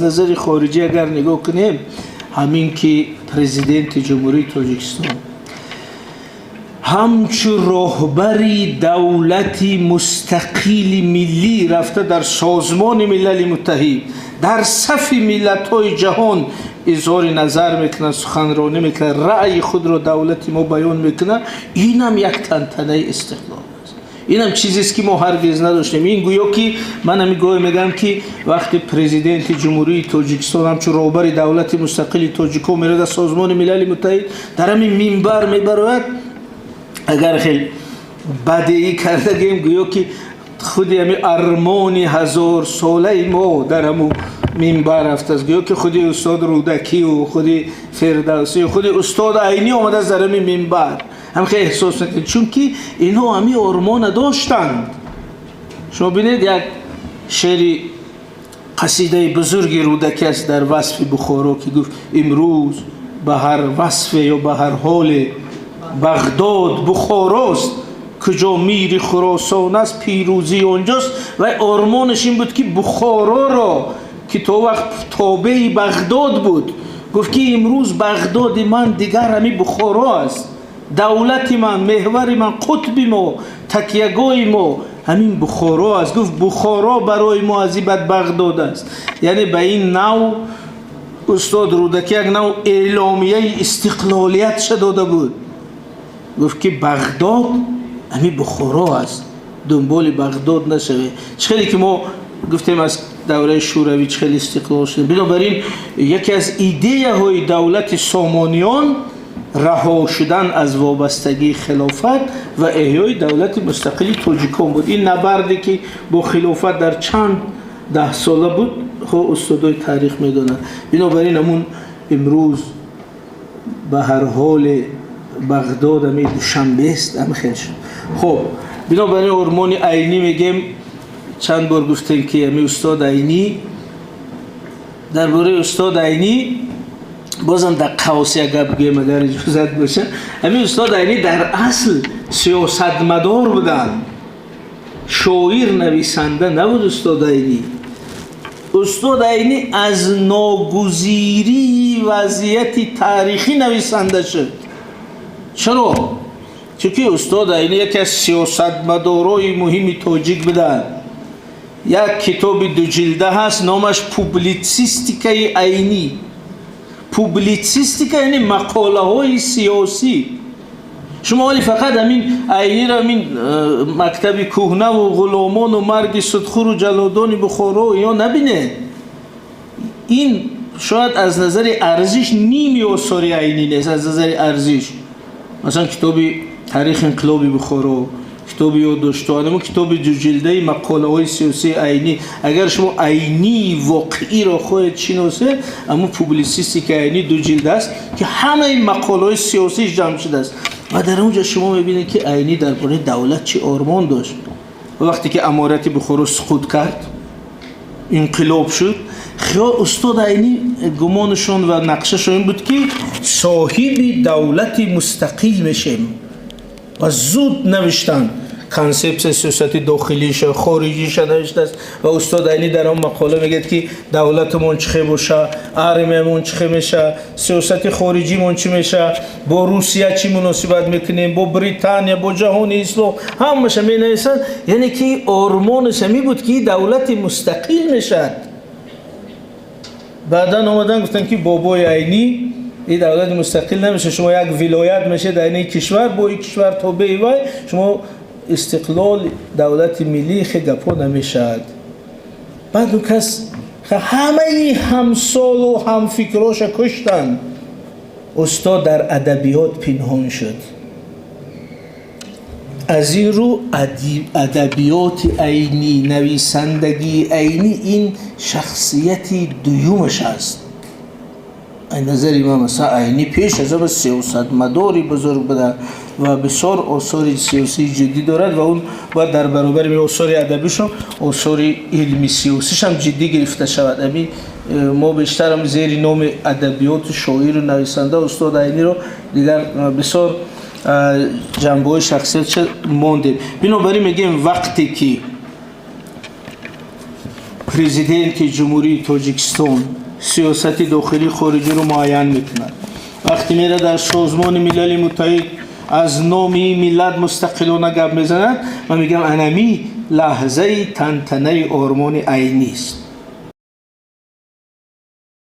نظر خارجی اگر نگاه کنیم، همین که پرزیدنت جمهوری تاجیکستان همچو راهبری دولتی مستقل ملی رفته در سازمان ملل متحد در صف ملت‌های جهان اظهار نظر میکنه، سخنرانی میکنه، رأی خود رو دولت ما بیان میکنه. این هم یک تنتنه استقلال است. این هم چیزی است که ما هرگز نداشتیم. این گویا که من همیشه میگم که وقتی پرزیدنت جمهوری تاجیکستان همچون راهبر دولت مستقل تاجیکو میره در سازمان ملل متحد در همین منبر میبرد، اگر خیلی بدی کرده گیم گویا که خودی همین ارمان 1000 ساله ما در همون منبر رفته است. گویا که خودی استاد رودکی و خودی فردوسی و خودی استاد عینی آمده از در همین منبر هم خیلی احساس میکنید، چون که اینها همین ارمان داشتند. شما بینید یک شعر قصیده بزرگ رودکی است در وصف بخارا که گفت امروز به هر وصف یا به هر حال بغداد بخاراست، کجا میری خراسان است پیروزی اونجاست. و آرمانش این بود که بخارا را که تو وقت تابع بغداد بود، گفت که امروز بغداد من دیگر همین بخارا است، دولت من، محور من، قطب ما، تکیهگاه ما همین بخارا است. گفت بخارا برای ما عزیبت بغداد است. یعنی به این نوع استاد رودکی یک نوع اعلامیه استقلالیت شده داده بود. گفت که بغداد همین بخارا است، دنبال بغداد نشوه. خیلی که ما گفتیم از دوره شوروی خیلی استقلال شده. بنابراین یکی از ایده های دولت سامانیان رها شدن از وابستگی خلافت و احیای دولت مستقل تاجیکان بود. این نبردی که با خلافت در چند ده ساله بود خب استادای تاریخ میدونن. بنابراین همون امروز به هر حال بغداد همی دوشنبه است هم خیلی شد. خب بنابراین ارمان عینی میگیم، چند بار گفتیم که همی استاد عینی، درباره استاد عینی بازم در قوسی اگر بگیم اگر اجازت باشه، همی استاد عینی در اصل سیاستمدار بودن، شاعر نویسنده نبود. استاد عینی از ناگزیری وضعیت تاریخی نویسنده شد. چرا؟ چون که استاد عینی یکی از سیاستمدارای مهمی تاجیک بودن. یک کتاب 2 جلده هست نامش پوبلیتسیستیکای عینی. پوبلیتسیستیکا یعنی مقاله های سیاسی. شما ولی فقط همین عینی را همین مکتب کهنه و غلامان و مرگ صدخور و جلادان بخارا یا نبینه. این شاید از نظر ارزش نیمی آثار عینی نیست. از نظر ارزش مثلا کتاب تاریخ انقلاب بخارا، کتاب یادداشت‌ها، کتاب 2 جلده مقاله های سیاسی عینی، اگر شما عینی واقعی را خواهید شناسید، اما پوبلیسیستیک عینی 2 جلده است که همه این مقاله های سیاسی جمع شده است. و در اونجا شما میبینید که عینی درباره دولت چه آرمان داشت. وقتی که امارت بخارا سقوط کرد، انقلاب شد، خیال استاد عینی گمانشون و نقششون این بود که صاحب دولت مستقل میشیم و زود نوشتن کانسپت سیاست داخلیش و خارجیش نوشته است. و استاد عینی در اون مقاله میگه که دولتمون چه باشه، ارمیمون چه میشه، سیاست خارجیمون چی میشه، با روسیه چی مناسبت میکنیم، با بریتانیا، با جهان اسلام، همش مینویسن. یعنی که آرمانش همی بود که دولت مستقل میشد. بعدا اومدن گفتن که بابای عینی این دولت مستقل نمیشه، شما یک ولایت میشه در این کشور، با این کشور تابع وای شما استقلال دولت ملی خیلی گپا نمیشد. بعد اون کس همه همسال و هم فکراش کشتن. استاد در ادبیات پنهان شد. از این رو ادبیات عینی، نویسندگی عینی این شخصیت دویومش است. این نظری ما مثلا عینی پیش از همه سیاستمداری بزرگ بوده و بسیار آثار سیاسی جدی دارد و اون باید در برابر می آثار ادبیش و آثار علمی سیاسیش هم جدی گرفته شود. همین ما بیشتر هم زیر نام ادبیات شاعر و نویسنده استاد عینی رو دیگر بسیار جنبه های شخصیت مانده. بنابراین میگیم وقتی که پرزیدنت جمهوری تاجیکستان سیاست داخلی خارجی رو معین میکند. وقتی میره در سازمان ملل متحد از نام این ملت مستقلانه گپ میزند، من میگم انمی لحظه تنتنه آرمان عینی است.